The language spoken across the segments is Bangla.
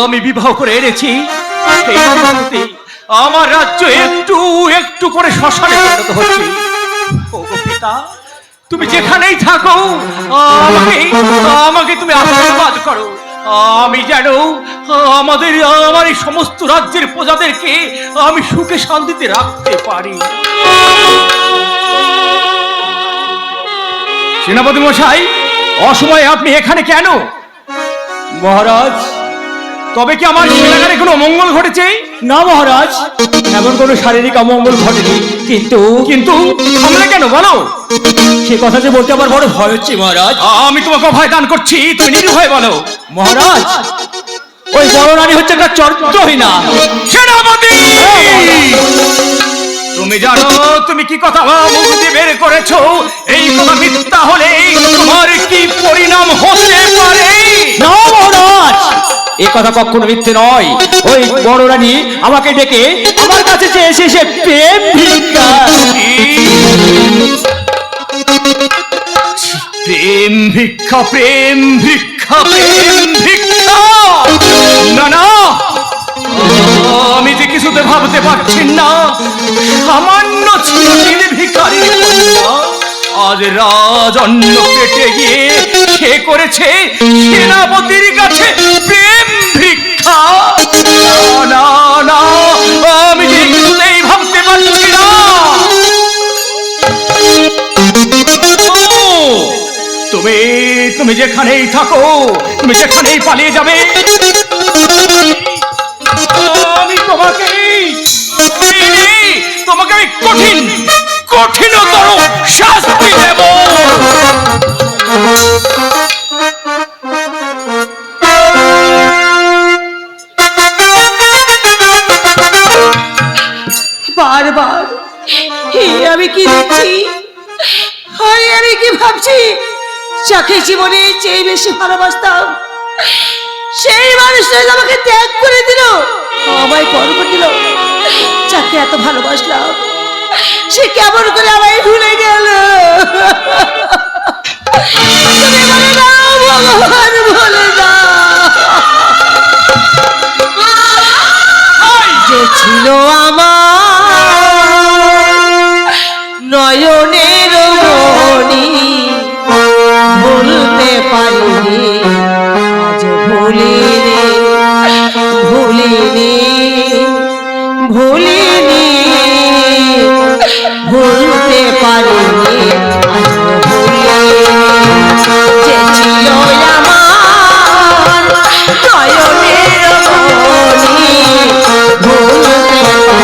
আমি বিবাহ করে এনেছি, সেই মুহূর্তে আমার রাজ্য একটু একটু করে শ্মশানে পরিণত হচ্ছে। ওগো পিতা, তুমি যেখানেই থাকো আমাকে আমাকে তুমি আশীর্বাদ করো। আমি যেন আমার এই সমস্ত রাজ্যের প্রজাদেরকে আমি সুখে শান্তিতে রাখতে পারি। সেনাপতি মশাই, অসময়ে আপনি এখানে কেন? মহারাজ, তবে কি আমার সেনাগারে কোনো অমঙ্গল ঘটেছে? না মহারাজ, এমন কোনো শারীরিক অমঙ্গল ঘটেনি, কিন্তু কিন্তু আমরা কেন বলো? সে কথা যে বলতে আমার বড় ভয় হচ্ছে মহারাজ। আমি তোমাকে ভয় দান করছি, তুমি নির্ভয় বলো। মহারাজ, ওই বড় রানী হচ্ছে একটা চরিত্রহীনা। সেনাপতি, তুমি জানো তুমি কি কথা মুখ দিয়ে বের করেছো? এই কথা মিথ্যা হলে তোমার কি পরিণাম হতে পারে? না মহারাজ, এ কথা কখনো মিথ্যে নয়। ওই বড় রানী আমাকে ডেকে আমার কাছে চেয়েছে সে প্রেম ভিক্ষা। প্রেম ভিক্ষা, প্রেম ভিক্ষা, প্রেম ভিক্ষা! না না, আমি যে কিছুতে ভাবতে পারছি না। সামান্য ছিল ভিখারির কন্যা, আজ রাজন্য পেটে গিয়ে সে করেছে সেনাপতির কাছে প্রেম ভিক্ষা। না না, আমি যে কিছুতেই ভাবতে পারছি না। তুমি তুমি যেখানেই থাকো, তুমি যেখানেই পালিয়ে যাবে, আমি তোমাকে আমি কঠিনতর শাস্তি দেব। বারবার আমি কি দেখছি, আমি কি ভাবছি? যাকে জীবনে চেয়ে বেশি ভালোবাসতাম সেই মানুষটা আমাকে ত্যাগ করে দিল, আমায় পর করে দিল। যাকে এত ভালোবাসলাম সে কেমন করে আমায় ভুলে গেল? তুমি বলে দাও ভগবান, বলে দাও। যে ছিল আমার নয়নের মণি, ভুলতে পারিনি, আজ ভুলিনি, ভুলিনি, ভুলিনি, ভুলতে পারিনি, আজ ভুলিনি। যে ছিল আমার নয়নের মণি, ভুলতে পারিনি।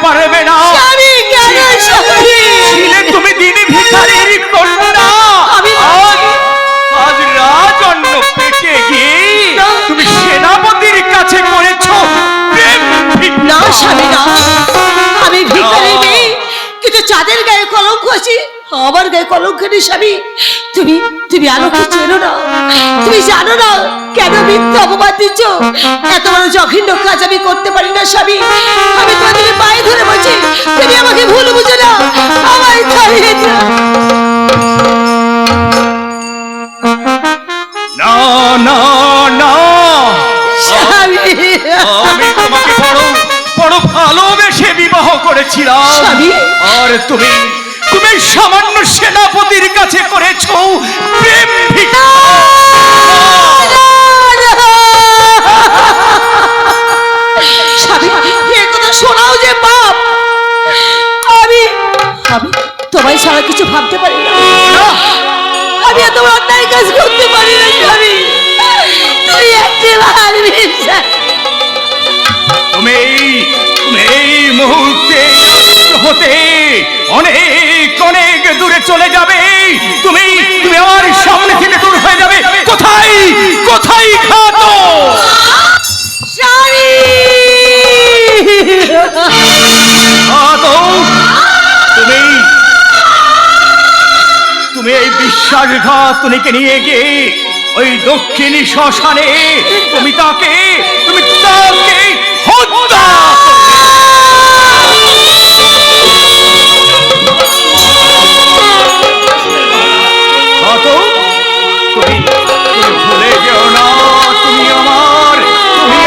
পারবে না। স্বামী কেন স্বামী? ছিলে তুমি দিনে ভিখারির কন্যা। আমি আজ আজ রাজন্য পেটে গিয়ে তুমি সেনাপতির কাছে করেছো প্রেম ভিক্ষা। না স্বামী না, আমি ভিখারি মেয়ে, কিন্তু চাঁদের গায়ে কলঙ্ক আছে, আমার গায়ে কলঙ্ক নেই স্বামী। তুমি তুমি আলোকে চেনো না, তুমি জানো না কেন মিথ্যা অপবাদ দিচ্ছ। এত বড় জঘন্য কাজ আমি করতে পারি না স্বামী। আমি তোমাদের পায়ে ধরে বলছি, তুমি আমাকে ভুল বুঝো না, আমায় ছাড়িয়ে দাও। না না না, স্বামী আমি তোমাকে বড় বড় ভালোবেসে বিবাহ করেছিলাম। স্বামী? আর তুমি তুমি সামান্য সেনাপতির কাছে করেছো প্রেম ভিক্ষা। স্বামী, এ কথা শোনাও যে পাপ। আমি আমি তোমায় ছাড়া কিছু ভাবতে পারি না। আমি এত বড় অন্যায় কাজ করতে পারি না স্বামী। তুই একটি বার বিশ্বাস। তুমি তুমি এই মুহূর্তে হতে অনেক অনেক দূরে চলে যাবে। তুমি তুমি আমার সামনে থেকে দূর হয়ে যাবে। কোথায় কোথায় ঘাত? স্বামী তুমি তুমি এই বিশ্বাসঘাতনীকে নিয়ে গিয়ে ওই দক্ষিণী শ্মশানে তুমি তাকে হত্যা করবে। তুমি তুমি ভুলে যেও না, তুমি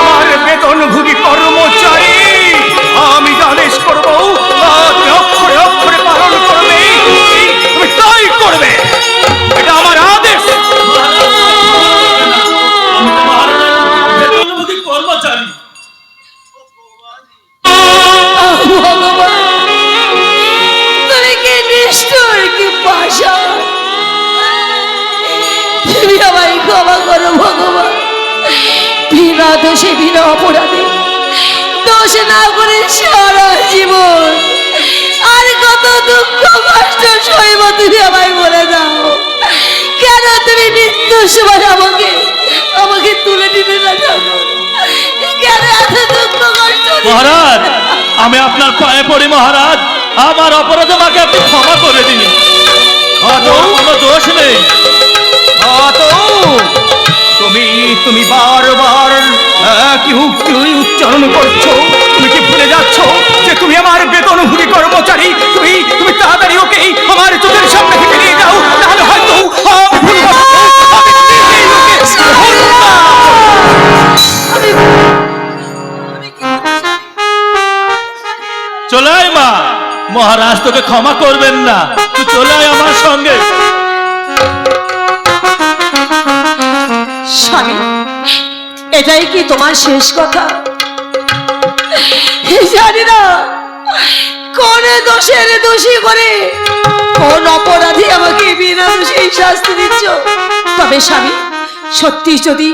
আমার বেতনভোগী কর্মচারী। আমি আদেশ করবো তুমি অক্ষরে অক্ষরে পালন করবে। তুমি তাই করবে, এটা আমার আদেশ। বেতনভোগী কর্মচারী। ভগবান, তুমি কি নিষ্ঠুর, কি পাষাণ। তুমি আমায় ক্ষমা করো ভগবান। বিনা দোষে বিনা অপরাধে দোষ না করে সারা জীবন আর কত দুঃখ কষ্ট সইব তুমি আমায় বলে দাও। কেন তুমি মৃত্যুর সময় আমাকে তুলে দিতে না ঠাকুর? কেন এত দুঃখ কষ্ট দিলে? মহারাজ, আমি আপনার পায়ে পড়ি মহারাজ, আমার অপরাধ আমাকে আপনি ক্ষমা করে দিন। কোনো দোষ নেই। তুমি তুমি বারবার কি উক্তি উচ্চারণ করছো? তুমি কি ভুলে যাচ্ছ যে তুমি আমার বেতনভোগী কর্মচারী? তুমি তুমি তাড়াতাড়ি ওকে আমার চোখের সামনে থেকে নিয়ে যাও, তাহলে হয়তো আমি ভুলবশত আমি নিজেই ওকে হত্যা করব। চলে আয় মা, মহারাজ তোকে ক্ষমা করবেন না। তুই চলে আয় আমার সঙ্গে। স্বামী, এটাই কি তোমার শেষ কথা? জানি না কোন দোষের দোষী করে কোন অপরাধী আমাকে বিনা দোষে শাস্তি দিচ্ছ। তবে স্বামী, সত্যি যদি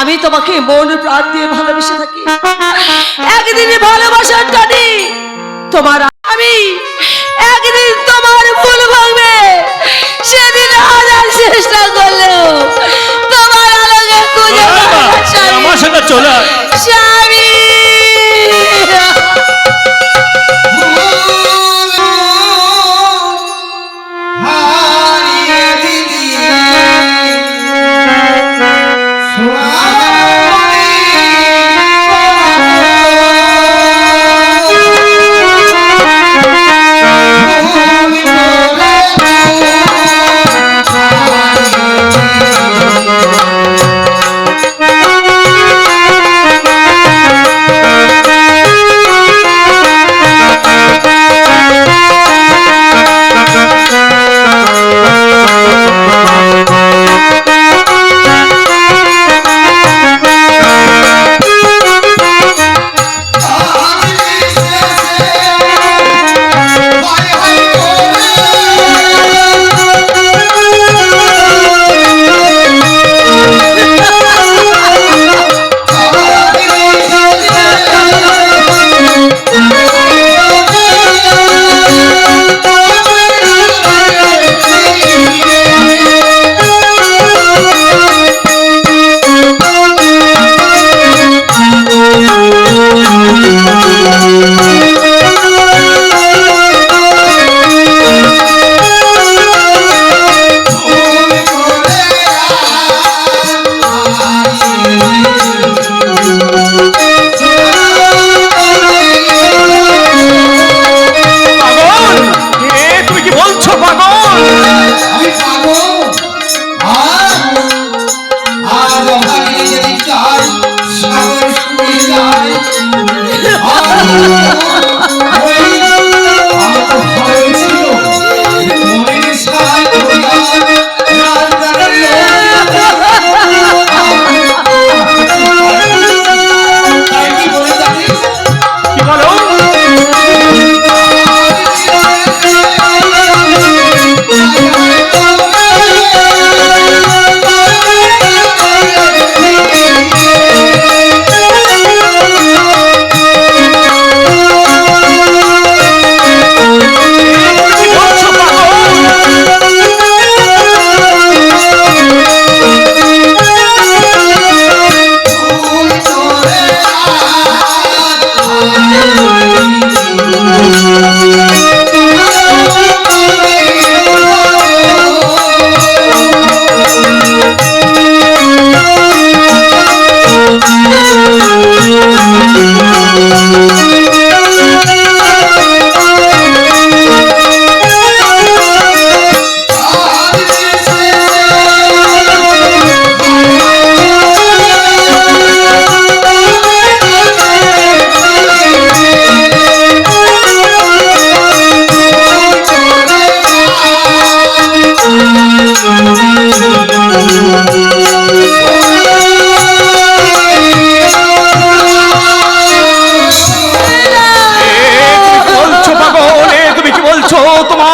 আমি তোমাকে মন প্রাণ দিয়ে ভালোবেসে থাকি, একদিন ভালোবাসার টানে তোমার আমি একদিন তোমার ভুল ভাঙবে। সেদিন হাজার চেষ্টা করলেও তোমার আলোকে খুঁজে চলে আয় মা, পাবো না, স্বামী। আমার সঙ্গে চলে আয়। স্বামী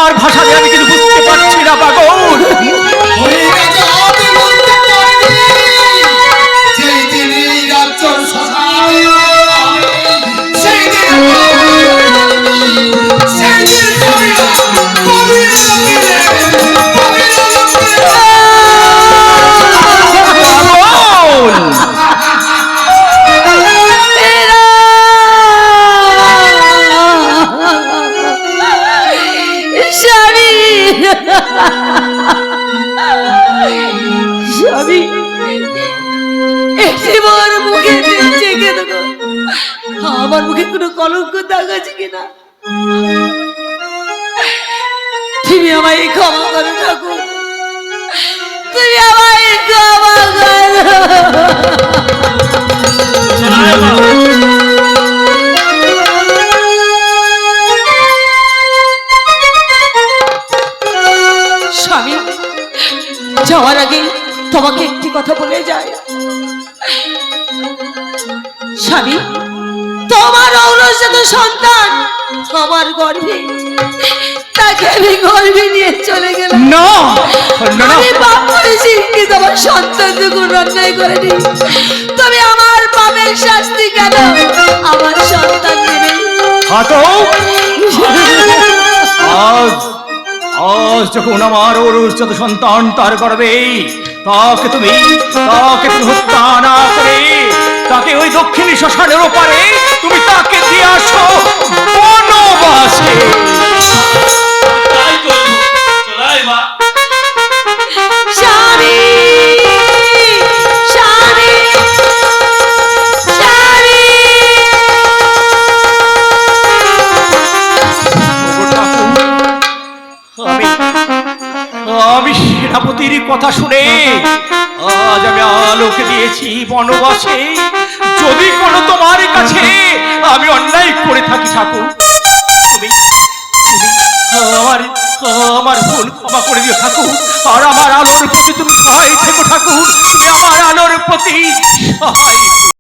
তোমার ভাষা দিয়ে আমি কিছু বুঝতে পারছি না পাগল। স্বামী স্বামী এবার মুখে চেখে দেখো আমার মুখে কোনো কলঙ্ক দাগ আছে কিনা। তুমি আমায় ক্ষমা করো ঠাকুর, তুমি আমায় ক্ষমা করো। স্বামী যাওয়ার আগে তোমাকে একটি কথা বলে যায়। স্বামী তোমার ঔরসজাত সন্তান আমার গর্ভে, তাকে আমি গর্ভে নিয়ে চলে গেলাম। না না না, আমি পাপ করেছি কিন্তু আমার সন্তান তো কোনো অন্যায় করেনি। তুমি আমার পাপের শাস্তি কেন আমার সন্তান দেবে? আজ আজ যখন আমার ঔরসজাত সন্তান তার গর্ভে, তাকে তুমি হত্যা না করে তাকে ওই দক্ষিণী শ্মশানের ওপারে তুমি তাকে দিয়ে আসো বনবাসে। তাই করবো, চলাই মা। স্বামী স্বামী স্বামী আমি সেনাপতির কথা শুনে আজ আমি আলোকে দিয়েছি বনবাসে। যদি কোনো তোমার কাছে আমি অন্যায় করে থাকি ঠাকুর, তুমি আমার ভুল ক্ষমা করে দিও ঠাকুর। আর আমার আলোর প্রতি তুমি সহায় থেকো ঠাকুর, তুমি আমার আলোর প্রতি সহায়